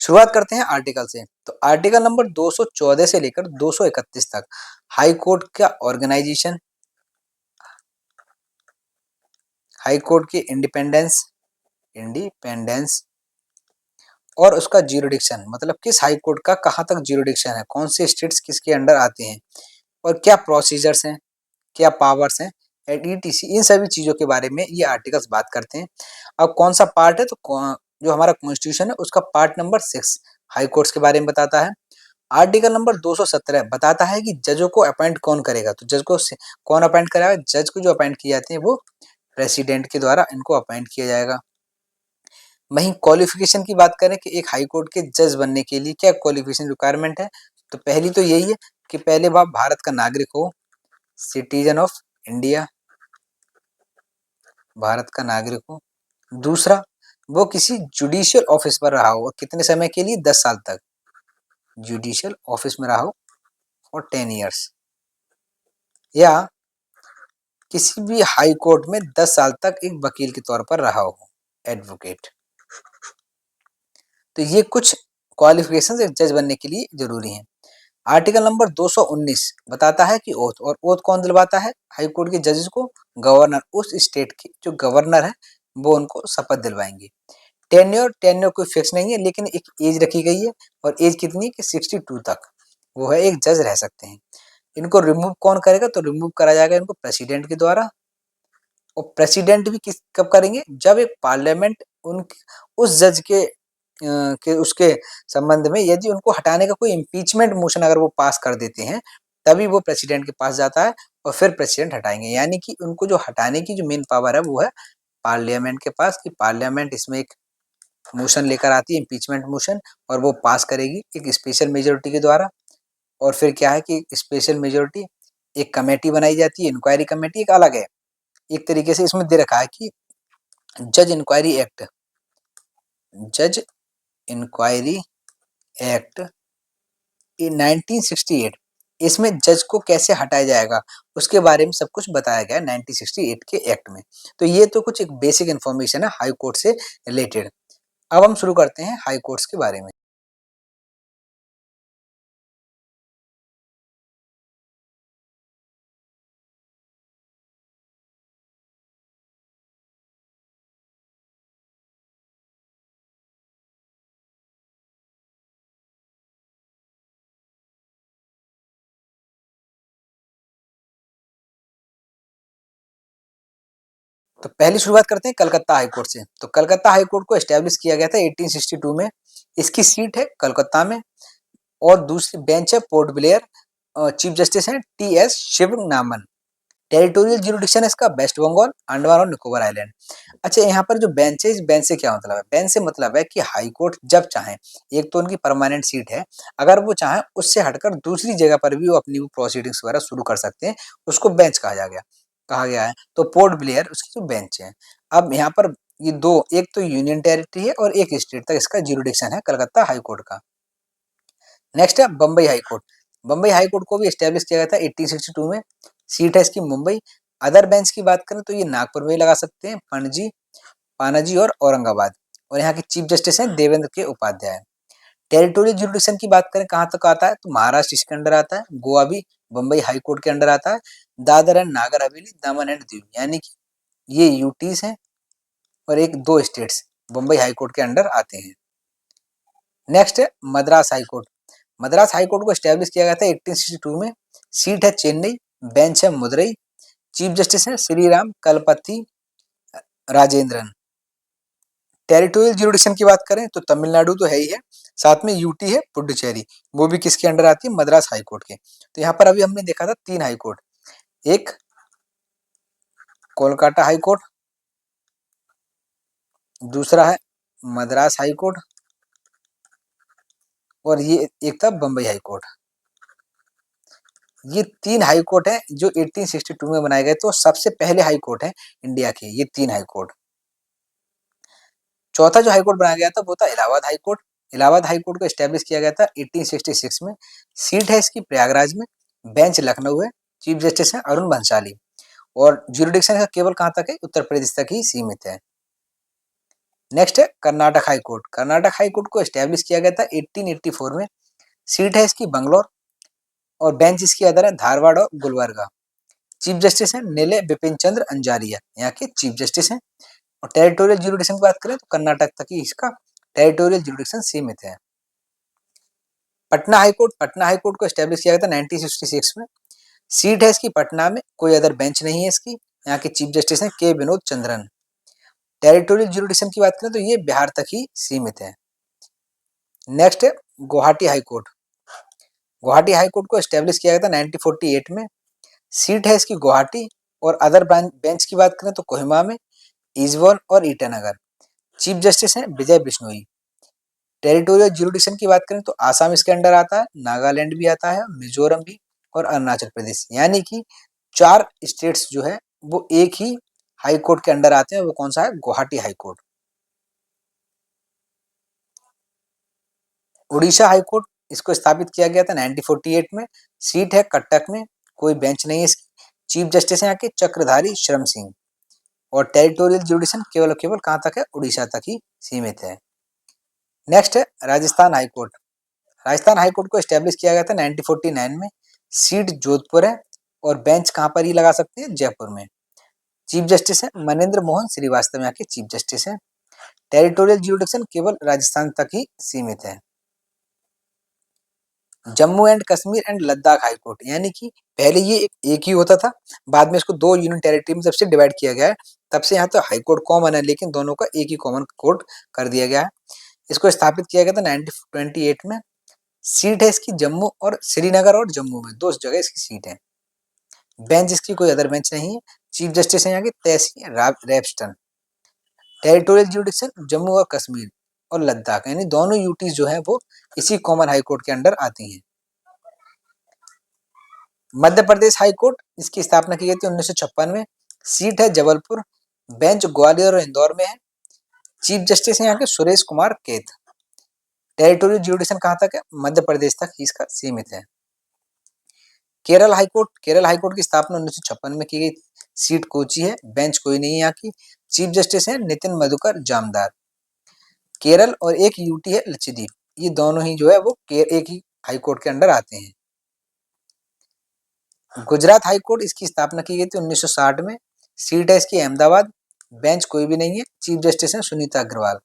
शुरुआत करते हैं आर्टिकल से। तो आर्टिकल नंबर 214 से लेकर 231 तक हाई कोर्ट का ऑर्गेनाइजेशन, हाई कोर्ट की इंडिपेंडेंस इंडिपेंडेंस और उसका ज्यूरिडिक्शन, मतलब किस हाई कोर्ट का कहाँ तक ज्यूरिडिक्शन है, कौन से स्टेट्स किसके अंडर आते हैं और क्या प्रोसीजर्स हैं, क्या पावर्स हैं, एट ईटीसी, इन सभी चीज़ों के बारे में ये आर्टिकल्स बात करते हैं। अब कौन सा पार्ट है, तो जो हमारा कॉन्स्टिट्यूशन है उसका पार्ट नंबर 6 हाई कोर्ट्स के बारे में बताता है। आर्टिकल नंबर 217 बताता है कि जजों को अपॉइंट कौन करेगा। तो जज को कौन अपॉइंट करेगा, जज को जो अपॉइंट किए जाते हैं वो प्रेसिडेंट के द्वारा इनको अपॉइंट किया जाएगा। वहीं क्वालिफिकेशन की बात करें कि एक हाई कोर्ट के जज बनने के लिए क्या क्वालिफिकेशन रिक्वायरमेंट है, तो पहली तो यही है कि पहले वह भारत का नागरिक हो, सिटीजन ऑफ इंडिया, भारत का नागरिक हो। दूसरा, वो किसी जुडिशियल ऑफिस पर रहा हो, कितने समय के लिए, 10 साल तक जुडिशियल ऑफिस में रहा हो और 10 ईयर्स, या किसी भी हाई कोर्ट में 10 साल तक एक वकील के तौर पर रहा हो, एडवोकेट। तो ये कुछ क्वालिफिकेशंस एक जज बनने के लिए जरूरी हैं। आर्टिकल नंबर 219 बताता है कि ओथ, और ओथ कौन दिलवाता है हाई कोर्ट के जजेस को, गवर्नर, उस स्टेट के जो गवर्नर है वो उनको शपथ दिलवाएंगे। टेन्योर, टेन्योर कोई फिक्स नहीं है, लेकिन एक एज रखी गई है, और एज कितनी है कि 62 तक वो है एक जज रह सकते हैं। इनको रिमूव कौन करेगा, तो रिमूव करा जाएगा इनको प्रेसिडेंट के द्वारा। और प्रेसिडेंट भी किस कब करेंगे, जब एक पार्लियामेंट उन उस जज के उसके संबंध में यदि उनको हटाने का कोई इम्पीचमेंट मोशन अगर वो पास कर देते हैं, तभी वो प्रेसिडेंट के पास जाता है और फिर प्रेसिडेंट हटाएंगे। यानी कि उनको जो हटाने की जो मेन पावर है वो है पार्लियामेंट के पास, कि पार्लियामेंट इसमें एक मोशन लेकर आती है, इम्पीचमेंट मोशन, और वो पास करेगी एक स्पेशल मेजोरिटी के द्वारा। और फिर क्या है कि स्पेशल मेजोरिटी, एक कमेटी बनाई जाती है, इंक्वायरी कमेटी एक अलग है। एक तरीके से इसमें दे रखा है कि जज इंक्वायरी एक्ट, जज इंक्वायरी एक्ट 1968, इसमें जज को कैसे हटाया जाएगा उसके बारे में सब कुछ बताया गया है 1968 के एक्ट में। तो ये तो कुछ एक बेसिक इन्फॉर्मेशन है हाई कोर्ट से रिलेटेड। अब हम शुरू करते हैं हाई कोर्ट्स के बारे में। तो पहली शुरुआत करते हैं कलकत्ता हाई कोर्ट से। तो कलकत्ता हाई कोर्ट को एस्टेब्लिश किया गया था 1862 में। इसकी सीट है कलकत्ता में, और दूसरी बेंच है पोर्ट ब्लेयर। चीफ जस्टिस हैं टी एस शिवनामन। टेरिटोरियल ज्यूरिडिक्शन है इसका वेस्ट बंगाल, अंडमान और निकोबार आइलैंड। अच्छा, यहाँ पर जो बेंच है, इस बेंच से क्या मतलब है, बेंच से मतलब है कि हाई कोर्ट जब चाहे, एक तो उनकी परमानेंट सीट है, अगर वो चाहे उससे हटकर दूसरी जगह पर भी वो अपनी वो प्रोसीडिंग्स वगैरह शुरू कर सकते हैं, उसको बेंच कहा गया है। तो पोर्ट ब्लेयर उसकी जो बेंच है। अब यहाँ पर ये दो, एक तो यूनियन टेरिटरी है और एक स्टेट तक इसका ज्यूरिडिक्शन है कलकत्ता हाई कोर्ट का। नेक्स्ट है Bombay high court. Bombay high court को भी एस्टेब्लिश किया गया था 1862 में। सीट है इसकी मुंबई। अदर बेंच की बात करें तो ये नागपुर में लगा सकते हैं, पणजी, पानाजी और औरंगाबाद। और यहाँ के चीफ जस्टिस हैं देवेंद्र के उपाध्याय। टेरिटोरियल जुरिडिक्शन की बात करें कहाँ तक आता है, तो महाराष्ट्र इसके अंडर आता है, गोवा भी बम्बई हाई कोर्ट के अंडर आता है, Dadar and Nagar Haveli, Daman and Diu, यानी कि ये यूटीज हैं, और एक दो स्टेट्स बम्बई हाई कोर्ट के अंडर आते हैं। नेक्स्ट है Madras high court. Madras high court को एस्टेब्लिश किया गया था 1862 में। सीट है चेन्नई, बेंच है मदुरई, चीफ जस्टिस है श्री राम कलपति राजेंद्रन। टेरिटोरियल ज्यूरिडिक्शन की बात करें तो तमिलनाडु तो है ही है, साथ में यूटी है पुडुचेरी, वो भी किसके अंडर आती है, मद्रास हाई कोर्ट के। तो यहाँ पर अभी हमने देखा था 3 हाई कोर्ट, एक कोलकाता हाई कोर्ट, दूसरा है मद्रास हाई कोर्ट, और ये एक था बम्बई हाई कोर्ट। ये 3 हाई कोर्ट है जो 1862 में बनाए गए, तो सबसे पहले हाई कोर्ट है इंडिया के ये 3 हाई कोर्ट। चौथा जो हाई कोर्ट बनाया गया था वो था Allahabad high court. Allahabad high court को एस्टेब्लिश किया गया था 1866 में। सीट है इसकी प्रयागराज में, बेंच लखनऊ है, चीफ जस्टिस है अरुण भंसाली, और ज्यूरिडिक्शन का केवल कहाँ तक है, उत्तर प्रदेश तक ही सीमित है। नेक्स्ट है Karnataka high court. Karnataka high court को एस्टेब्लिश किया गया था 1884 में। सीट है इसकी बंगलोर और बेंच इसकी अदर है धारवाड़ और गुलबर्गा। चीफ जस्टिस है नीले बिपिन चंद्र अंजारिया, यहाँ के चीफ जस्टिस हैं। और टेरिटोरियल ज्यूरिडिक्शन की बात करें तो कर्नाटक तक ही इसका टेरिटोरियल ज्यूरिडिक्शन सीमित है। Patna high court. Patna high court को एस्टेब्लिश किया गया था 1966 में। सीट है इसकी पटना में, कोई अदर बेंच नहीं है इसकी। यहाँ के चीफ जस्टिस हैं के विनोद चंद्रन। टेरिटोरियल ज्यूरिडिक्शन की बात करें तो ये बिहार तक ही सीमित है। नेक्स्ट है Guwahati high court. Guwahati high court को एस्टेब्लिश किया गया था 1948 में। सीट है इसकी गुवाहाटी और अदर बेंच की बात करें तो कोहिमा में, इजवन और ईटानगर। चीफ जस्टिस हैं विजय बिश्नोई। टेरिटोरियल ज्यूरिडिक्शन की बात करें तो आसाम इसके अंडर आता है, नागालैंड भी आता है, मिजोरम भी और अरुणाचल प्रदेश। यानी कि 4 स्टेट्स जो है वो एक ही हाई कोर्ट के अंडर आते हैं। वो कौन सा है? Guwahati high court. Orissa high court, इसको स्थापित किया गया था 1948 में। सीट है कटक में, कोई बेंच नहीं है इसकी। चीफ जस्टिस है यहाँ के चक्रधारी शरण सिंह। और टेरिटोरियल ज्यूरिडिक्शन केवल केवल कहाँ तक है? उड़ीसा तक ही सीमित है। नेक्स्ट है Rajasthan high court. Rajasthan high court को एस्टेब्लिश किया गया था 1949 में। सीट जोधपुर है और बेंच कहाँ पर ही लगा सकते हैं? जयपुर में। चीफ जस्टिस है मनेंद्र मोहन श्रीवास्तव, यहाँ के चीफ जस्टिस हैं। टेरिटोरियल ज्यूरिडिक्शन केवल राजस्थान तक ही सीमित है। Jammu and Kashmir and Ladakh high court, यानी कि पहले ये एक ही होता था, बाद में इसको 2 यूनियन टेरिटरी में जब से डिवाइड किया गया है, तब से यहाँ तो हाई कोर्ट कॉमन है, लेकिन दोनों का एक ही कॉमन कोर्ट कर दिया गया है। इसको स्थापित किया गया था 1928 में। सीट है इसकी जम्मू और श्रीनगर और जम्मू में, 2 जगह इसकी सीट है। बेंच इसकी कोई अदर बेंच नहीं है। चीफ जस्टिस है यहाँ की तहसीन रेपस्टन। टेरिटोरियल ज्यूरिडिक्शन जम्मू और कश्मीर और लद्दाख, यानी दोनों यूटीज जो है वो इसी कॉमन हाई कोर्ट के अंडर आती हैं। मध्य प्रदेश हाई कोर्ट, इसकी स्थापना की गई थी 1956 में। सीट है जबलपुर, बेंच ग्वालियर और इंदौर में है। चीफ जस्टिस है यहाँ के सुरेश कुमार कैथ। टेरिटोरियल ज्यूरिडिक्शन कहाँ तक है? मध्य प्रदेश तक ही इसका सीमित है। Kerala high court. Kerala high court की स्थापना 1956 में की गई। सीट कोची है, बेंच कोई नहीं है यहाँ की। चीफ जस्टिस है नितिन मधुकर जामदार। केरल और एक यूटी है लक्षद्वीप, ये दोनों ही जो है वो एक ही हाई कोर्ट के अंडर आते हैं। गुजरात हाई कोर्ट, इसकी स्थापना की गई थी 1960 में। सीट है इसकी अहमदाबाद, बेंच कोई भी नहीं है। चीफ जस्टिस है सुनीता अग्रवाल।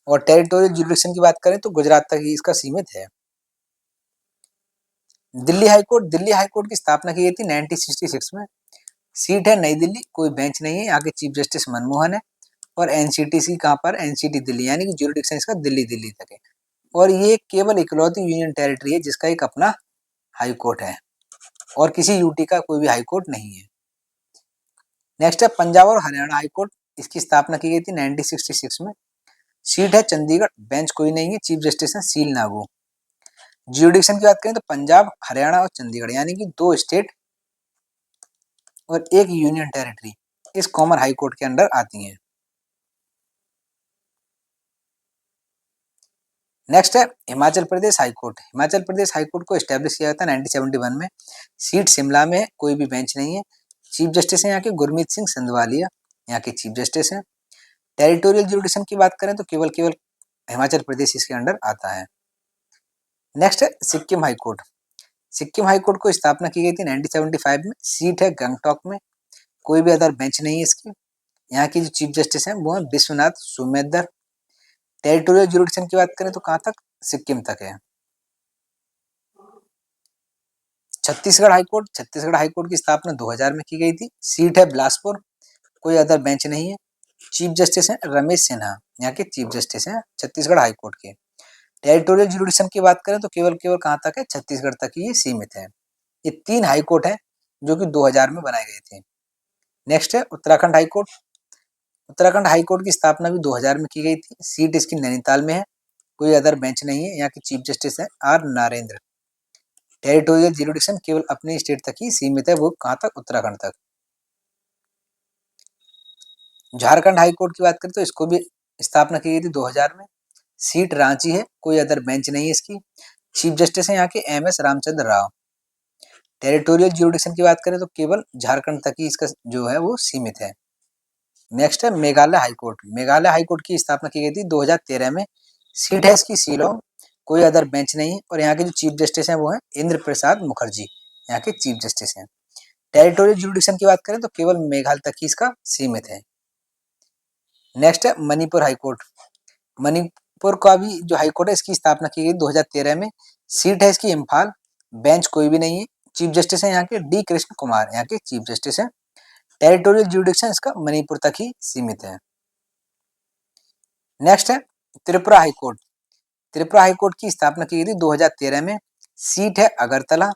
और टेरिटोरियल ज्यूरिडिक्शन की बात करें तो गुजरात तक ही इसका सीमित है। Delhi high court. Delhi high court की स्थापना की गई थी 1966 में। सीट है नई दिल्ली, कोई बेंच नहीं है। यहाँ के चीफ जस्टिस मनमोहन है। और एनसीटीसी कहाँ पर? एनसीटी दिल्ली, यानी कि ज्यूरिडिक्शन इसका दिल्ली दिल्ली तक है। और ये केवल इकलौती यूनियन टेरिटरी है जिसका एक अपना हाई कोर्ट है और किसी यूटी का कोई भी हाई कोर्ट नहीं है। नेक्स्ट है पंजाब और हरियाणा हाई कोर्ट, इसकी स्थापना की गई थी 1966 में। सीट है चंडीगढ़, बेंच कोई नहीं है। चीफ जस्टिस है सील नागू। ज्यूरिडिक्शन की बात करें तो पंजाब, हरियाणा और चंडीगढ़, यानी कि 2 स्टेट और एक यूनियन टेरिटरी इस कॉमन हाई कोर्ट के अंडर आती हैं। नेक्स्ट है Himachal Pradesh high court. Himachal Pradesh high court को एस्टेब्लिश किया गया था 1971 में। सीट शिमला में है, कोई भी बेंच नहीं है। चीफ जस्टिस है यहाँ के गुरमीत सिंह संधवालिया, यहाँ के चीफ जस्टिस हैं। टेरिटोरियल ज्यूरिडिक्शन की बात करें तो केवल केवल हिमाचल प्रदेश इसके अंडर आता है। नेक्स्ट है Sikkim high court. Sikkim high court को स्थापना की गई थी 1975 में। सीट है गंगटोक में, कोई भी अदर बेंच नहीं है इसकी। यहाँ की जो चीफ जस्टिस हैं वो है विश्वनाथ सुमेदर। टेरिटोरियल ज्यूरिडिक्शन की बात करें तो कहाँ तक? सिक्किम तक है। Chhattisgarh high court. Chhattisgarh high court की स्थापना 2000 में की गई थी। सीट है बिलासपुर, कोई अदर बेंच नहीं है। चीफ जस्टिस हैं रमेश सिन्हा, यहाँ के चीफ जस्टिस हैं छत्तीसगढ़ हाई कोर्ट के। टेरिटोरियल ज्यूरिडिक्शन की बात करें तो केवल केवल कहाँ तक है? छत्तीसगढ़ तक ही ये सीमित है। ये 3 हाई कोर्ट है जो कि 2000 में बनाए गए थे। नेक्स्ट है Uttarakhand high court. Uttarakhand high court की स्थापना भी 2000 में की गई थी। सीट इसकी नैनीताल में है, कोई अदर बेंच नहीं है। यहाँ के चीफ जस्टिस हैं आर नरेंद्र। टेरिटोरियल ज्यूरिडिक्शन केवल अपने स्टेट तक ही सीमित है, वो कहाँ तक? उत्तराखंड तक। झारखंड हाई कोर्ट की बात करें तो इसको भी स्थापना की गई थी 2000 में। सीट रांची है, कोई अदर बेंच नहीं है इसकी। चीफ जस्टिस हैं यहाँ के M S Ramachandra Rao. Territorial jurisdiction की बात करें तो केवल झारखंड तक ही इसका जो है वो सीमित है। नेक्स्ट है मेघालय हाईकोर्ट। मेघालय हाईकोर्ट की स्थापना की गई थी 2013 में। सीट है इसकी शिलोंग, कोई अदर बेंच नहीं है, और यहाँ के जो चीफ जस्टिस हैं वो हैं इंद्र प्रसाद मुखर्जी, यहाँ के चीफ जस्टिस हैं। टेरिटोरियल जुरिडिक्शन की बात करें तो केवल मेघालय तक ही इसका सीमित है। नेक्स्ट है मणिपुर हाईकोर्ट। मणिपुर का भी जो हाईकोर्ट है इसकी स्थापना की गई 2013 में। सीट है इसकी इम्फाल, बेंच कोई भी नहीं है, चीफ जस्टिस है यहाँ के डी कृष्ण कुमार, यहाँ के चीफ जस्टिस हैं। टेरिटोरियल जुरिडिक्शन इसका मणिपुर तक ही सीमित है। नेक्स्ट है त्रिपुरा हाईकोर्ट। त्रिपुरा हाईकोर्ट की स्थापना की गई थी 2013 में। सीट है अगरतला,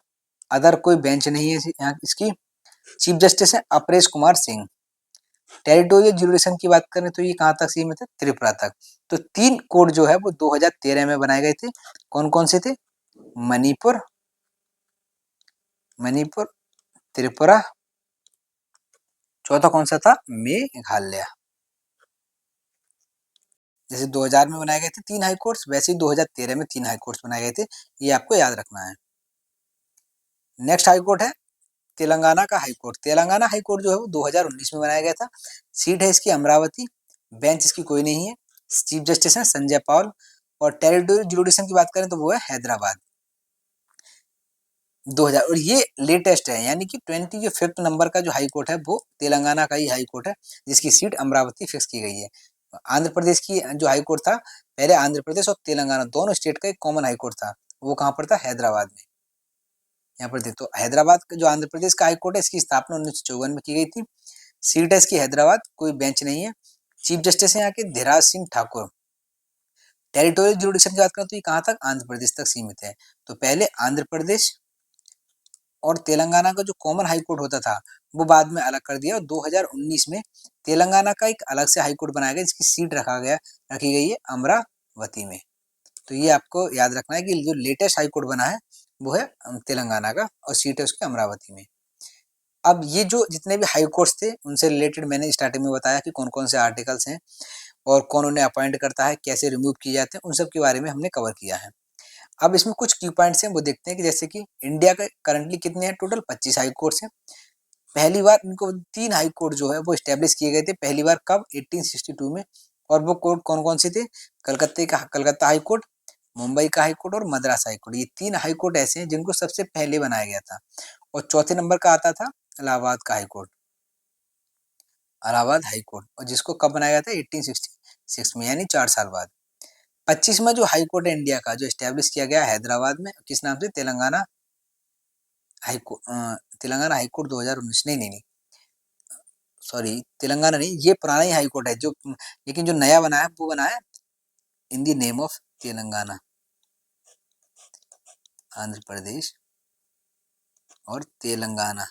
अदर कोई बेंच नहीं है यहाँ इसकी। चीफ जस्टिस है अपरेश कुमार सिंह। टेरिटोरियल जुरिडिक्शन की बात करें तो ये कहाँ तक सीमित है, त्रिपुरा तक। तो 3 कोड जो है वो 2013 में बनाए गए थे। कौन कौन से थे, मणिपुर, मणिपुर, त्रिपुरा, चौथा कौन सा था, मेघालय। जैसे 2000 में बनाए गए थे 3 हाई कोर्ट्स, वैसे ही 2013 में 3 हाई कोर्ट्स बनाए गए थे, ये आपको याद रखना है। नेक्स्ट हाई कोर्ट है तेलंगाना का high court. Telangana high court जो है वो 2019 में बनाया गया था। सीट है इसकी अमरावती, बेंच इसकी कोई नहीं है, चीफ जस्टिस है संजय पॉल, और टेरिटोरियल जुरिडिक्शन की बात करें तो वो है हैदराबाद। 2000, और ये लेटेस्ट है, यानी कि 25 नंबर का जो हाई कोर्ट है वो तेलंगाना का ही हाई कोर्ट है, जिसकी सीट अमरावती फिक्स की गई है। आंध्र प्रदेश की जो हाई कोर्ट था, पहले आंध्र प्रदेश और तेलंगाना दोनों स्टेट का एक कॉमन हाई कोर्ट था, वो कहाँ पर था, हैदराबाद में। यहाँ पर देखो, हैदराबाद का जो आंध्र प्रदेश का हाई कोर्ट है इसकी स्थापना 1954 में की गई थी। सीट है इसकी हैदराबाद, कोई बेंच नहीं है, चीफ जस्टिस है यहाँ के धीराज सिंह ठाकुर। टेरिटोरियल जुरिडिक्शन की बात करें तो ये कहाँ तक, आंध्र प्रदेश तक सीमित है। तो पहले आंध्र प्रदेश और तेलंगाना का जो कॉमन हाई कोर्ट होता था वो बाद में अलग कर दिया, और 2019 में तेलंगाना का एक अलग से हाई कोर्ट बनाया गया, जिसकी सीट रखी गई है अमरावती में। तो ये आपको याद रखना है कि जो लेटेस्ट हाई कोर्ट बना है वो है तेलंगाना का, और सीट है उसकी अमरावती में। अब ये जो जितने भी हाई कोर्ट्स थे उनसे रिलेटेड मैंने स्टार्टिंग में बताया कि कौन कौन से आर्टिकल्स हैं और कौन उन्हें अपॉइंट करता है, कैसे रिमूव किए जाते हैं, उन सब के बारे में हमने कवर किया है। अब इसमें कुछ की पॉइंट्स हैं वो देखते हैं कि जैसे कि इंडिया के करंटली कितने हैं, टोटल 25 हाई कोर्ट्स हैं। पहली बार इनको 3 हाई कोर्ट जो है वो स्टैब्लिश किए गए थे, पहली बार कब, 1862 में। और वो कोर्ट कौन कौन से थे, कलकत्ता हाई कोर्ट, मुंबई का हाई कोर्ट और मद्रास हाई कोर्ट। ये 3 हाई कोर्ट ऐसे हैं जिनको सबसे पहले बनाया गया था। और चौथे नंबर का आता था इलाहाबाद का high court, Allahabad high court, और जिसको कब बनाया गया था, 1866 में, यानी 4 साल बाद। 25वां जो हाई कोर्ट है इंडिया का, जो स्टैब्लिश किया गया हैदराबाद में, किस नाम से, तेलंगाना हाई कोर्ट 2019, नहीं नहीं नहीं, सॉरी, तेलंगाना नहीं, ये पुराना ही हाई कोर्ट है जो, लेकिन जो नया बना है वो बना है in the name of Telangana, Andhra Pradesh और तेलंगाना।